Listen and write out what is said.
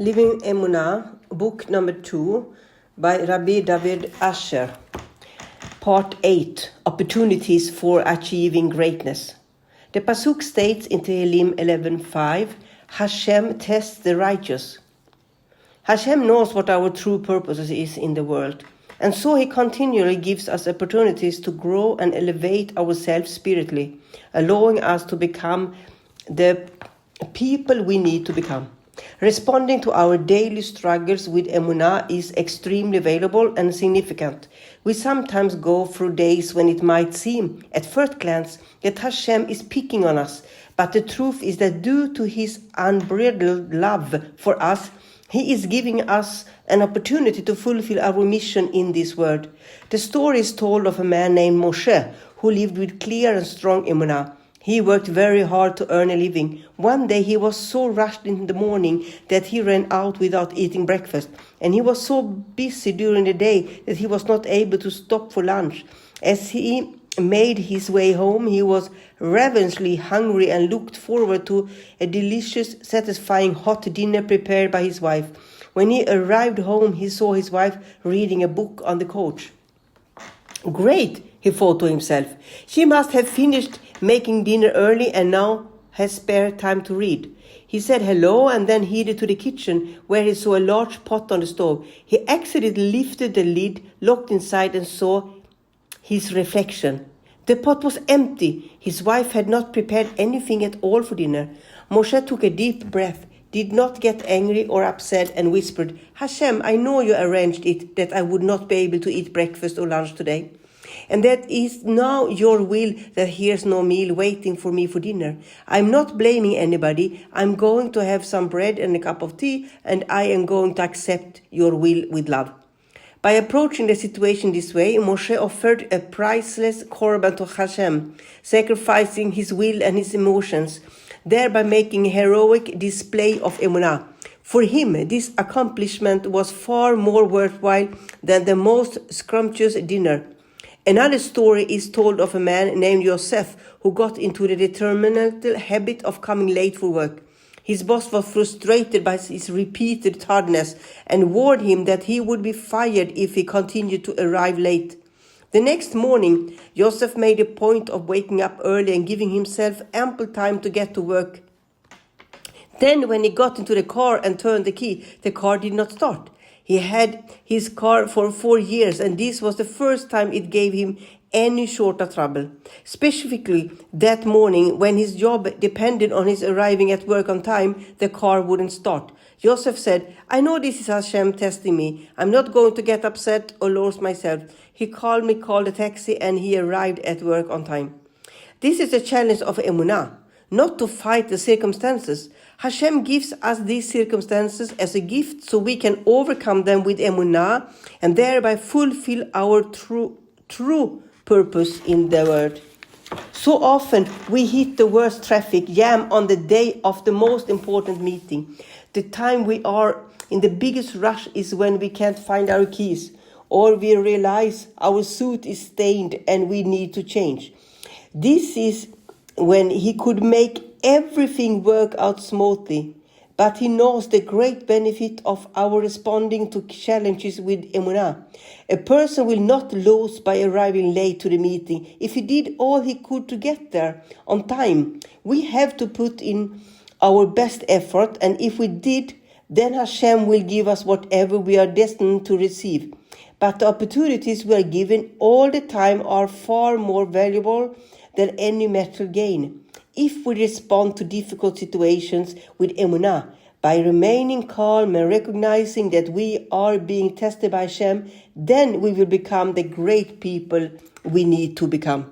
LivingEmunah, book number 2, by Rabbi David Asher, part 8, Opportunities for Achieving Greatness. The Pasuk states in Tehillim 11:5, Hashem tests the righteous. Hashem knows what our true purpose is in the world, and so He continually gives us opportunities to grow and elevate ourselves spiritually, allowing us to become the people we need to become. Responding to our daily struggles with Emuna is extremely valuable and significant. We sometimes go through days when it might seem, at first glance, that Hashem is picking on us, but the truth is that due to His unbridled love for us, He is giving us an opportunity to fulfill our mission in this world. The story is told of a man named Moshe, who lived with clear and strong Emuna. He worked very hard to earn a living. One day he was so rushed in the morning that he ran out without eating breakfast. And he was so busy during the day that he was not able to stop for lunch. As he made his way home, he was ravenously hungry and looked forward to a delicious, satisfying hot dinner prepared by his wife. When he arrived home, he saw his wife reading a book on the couch. Great, he thought to himself. She must have finished making dinner early and now has spare time to read. He said hello and then headed to the kitchen, where he saw a large pot on the stove. He accidentally lifted the lid, looked inside and saw his reflection. The pot was empty. His wife had not prepared anything at all for dinner. Moshe took a deep breath, did not get angry or upset, and whispered, Hashem, I know you arranged it that I would not be able to eat breakfast or lunch today. And that is now your will that here's no meal waiting for me for dinner. I'm not blaming anybody. I'm going to have some bread and a cup of tea, and I am going to accept your will with love. By approaching the situation this way, Moshe offered a priceless korban to Hashem, sacrificing his will and his emotions, thereby making a heroic display of Emuna. For him, this accomplishment was far more worthwhile than the most scrumptious dinner. Another story is told of a man named Joseph who got into the detrimental habit of coming late for work. His boss was frustrated by his repeated tardiness and warned him that he would be fired if he continued to arrive late. The next morning, Joseph made a point of waking up early and giving himself ample time to get to work. Then, when he got into the car and turned the key, the car did not start. He had his car for 4 years, and this was the first time it gave him any sort of trouble. Specifically, that morning, when his job depended on his arriving at work on time, the car wouldn't start. Joseph said, I know this is Hashem testing me. I'm not going to get upset or lose myself. He called a taxi, and he arrived at work on time. This is the challenge of Emuna, not to fight the circumstances. Hashem gives us these circumstances as a gift so we can overcome them with Emunah and thereby fulfill our true purpose in the world. So often we hit the worst traffic jam on the day of the most important meeting. The time we are in the biggest rush is when we can't find our keys, or we realize our suit is stained and we need to change. This is when He could make everything work out smoothly, but He knows the great benefit of our responding to challenges with Emuna. A person will not lose by arriving late to the meeting if he did all he could to get there on time. We have to put in our best effort, and if we did, then Hashem will give us whatever we are destined to receive. But the opportunities we are given all the time are far more valuable than any material gain. If we respond to difficult situations with Emuna by remaining calm and recognizing that we are being tested by Hashem, then we will become the great people we need to become.